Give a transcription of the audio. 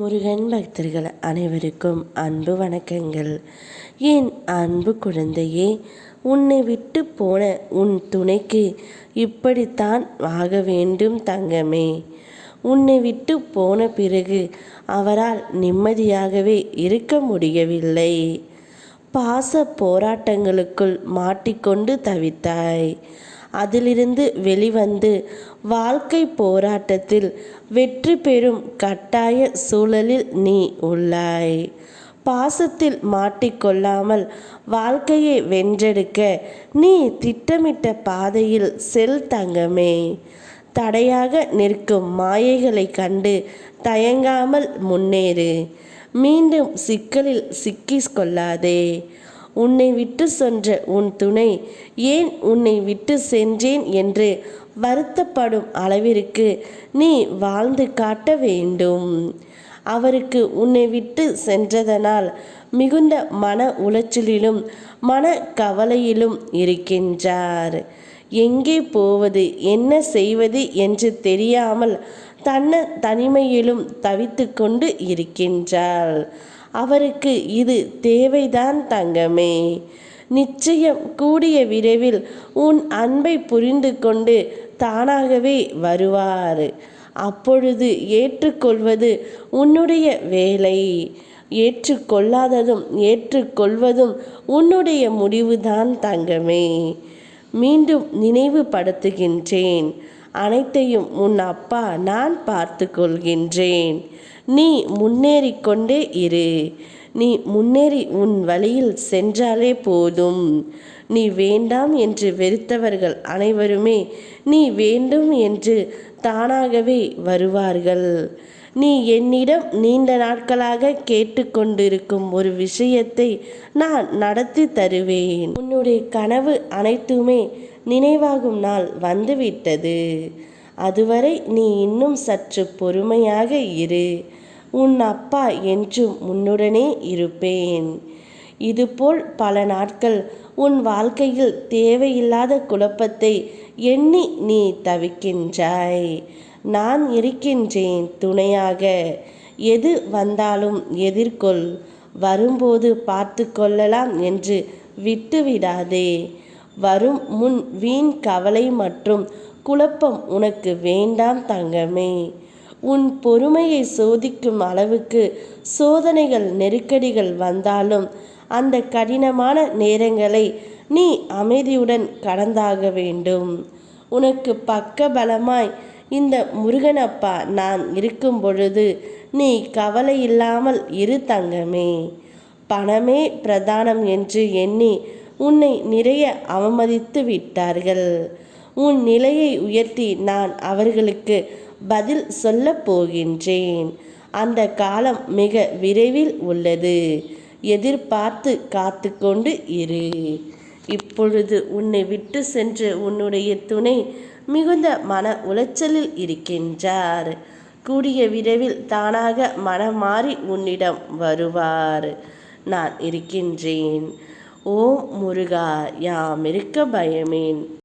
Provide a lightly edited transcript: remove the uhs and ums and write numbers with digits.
முருகன் பக்தர்கள் அனைவருக்கும் அன்பு வணக்கங்கள். என் அன்பு குழந்தையே, உன்னை விட்டு போன உன் துணைக்கு இப்படித்தான் ஆக வேண்டும் தங்கமே. உன்னை விட்டு போன பிறகு அவரால் நிம்மதியாகவே இருக்க முடியவில்லை. பாச போராட்டங்களுக்குள் மாட்டிக்கொண்டு தவித்தாய். அதிலிருந்து வெளிவந்து வாழ்க்கை போராட்டத்தில் வெற்றி பெறும் கட்டாய சூழலில் நீ உள்ளாய். பாசத்தில் மாட்டிக்கொள்ளாமல் வாழ்க்கையை வென்றெடுக்க நீ திட்டமிட்ட பாதையில் செல் தங்கமே. தடையாக நிற்கும் மாயைகளை கண்டு தயங்காமல் முன்னேறு. மீண்டும் சிக்கலில் சிக்கிக் கொள்ளாதே. உன்னை விட்டு சென்ற உன் துணை ஏன் உன்னை விட்டு சென்றேன் என்று வருத்தப்படும் அளவிற்கு நீ வாழ்ந்து காட்ட வேண்டும். அவருக்கு உன்னை விட்டு சென்றதனால் மிகுந்த மன உளைச்சலிலும் மன கவலையிலும் இருக்கின்றார். எங்கே போவது என்ன செய்வது என்று தெரியாமல் தனிமையிலும் தவித்து கொண்டு இருக்கின்றாள். அவருக்கு இது தேவைதான் தங்கமே. நிச்சயம் கூடிய விரைவில் உன் அன்பை புரிந்து கொண்டு தானாகவே வருவார். அப்பொழுது ஏற்றுக்கொள்வது உன்னுடைய வேலை. ஏற்றுக்கொள்ளாததும் ஏற்றுக்கொள்வதும் உன்னுடைய முடிவுதான் தங்கமே. மீண்டும் நினைவுபடுத்துகின்றேன். அனைத்தையும் உன் அப்பா நான் பார்த்து கொள்கின்றேன். நீ முன்னேறிக்கொண்டே இரு. நீ முன்னேறி உன் வழியில் சென்றாலே போதும். நீ வேண்டாம் என்று வெறுத்தவர்கள் அனைவருமே நீ வேண்டும் என்று தானாகவே வருவார்கள். நீ என்னிடம் நீண்ட நாட்களாக கேட்டுக்கொண்டிருக்கும் ஒரு விஷயத்தை நான் நடத்தி தருவேன். உன்னுடைய கனவு அனைத்துமே நினைவாகும் நாள் வந்துவிட்டது. அதுவரை நீ இன்னும் சற்று பொறுமையாக இரு. உன் அப்பா என்றும் உன்னுடனே இருப்பேன். இதுபோல் பல நாட்கள் உன் வாழ்க்கையில் தேவையில்லாத குழப்பத்தை எண்ணி நீ தவிக்கின்றாய். நான் இருக்கின்றேன் துணையாக. எது வந்தாலும் எதிர்கொள். வரும்போது பார்த்து கொள்ளலாம் என்று விட்டுவிடாதே. வரும் முன் வீண் கவலை மற்றும் குழப்பம் உனக்கு வேண்டாம் தங்கமே. உன் பொறுமையை சோதிக்கும் அளவுக்கு சோதனைகள் நெருக்கடிகள் வந்தாலும் அந்த கடினமான நேரங்களை நீ அமைதியுடன் கடந்தாக வேண்டும். உனக்கு பக்க பலமாய் இந்த முருகனப்பா நான் இருக்கும் பொழுது நீ கவலை இல்லாமல் இரு தங்கமே. பணமே பிரதானம் என்று எண்ணி உன்னை நிறைய அவமதித்து விட்டார்கள். உன் நிலையை உயர்த்தி நான் அவர்களுக்கு பதில் சொல்ல போகின்றேன். அந்த காலம் மிக விரைவில் உள்ளது. எதிர்பார்த்து காத்து கொண்டு இரு. இப்பொழுது உன்னை விட்டு சென்ற உன்னுடைய துணை மிகுந்த மன உளைச்சலில் இருக்கின்றார். கூடிய விரைவில் தானாக மனம் மாறி உன்னிடம் வருவார். நான் இருக்கின்றேன். ஓம் முருகா, யாம் இருக்க பயமேன்.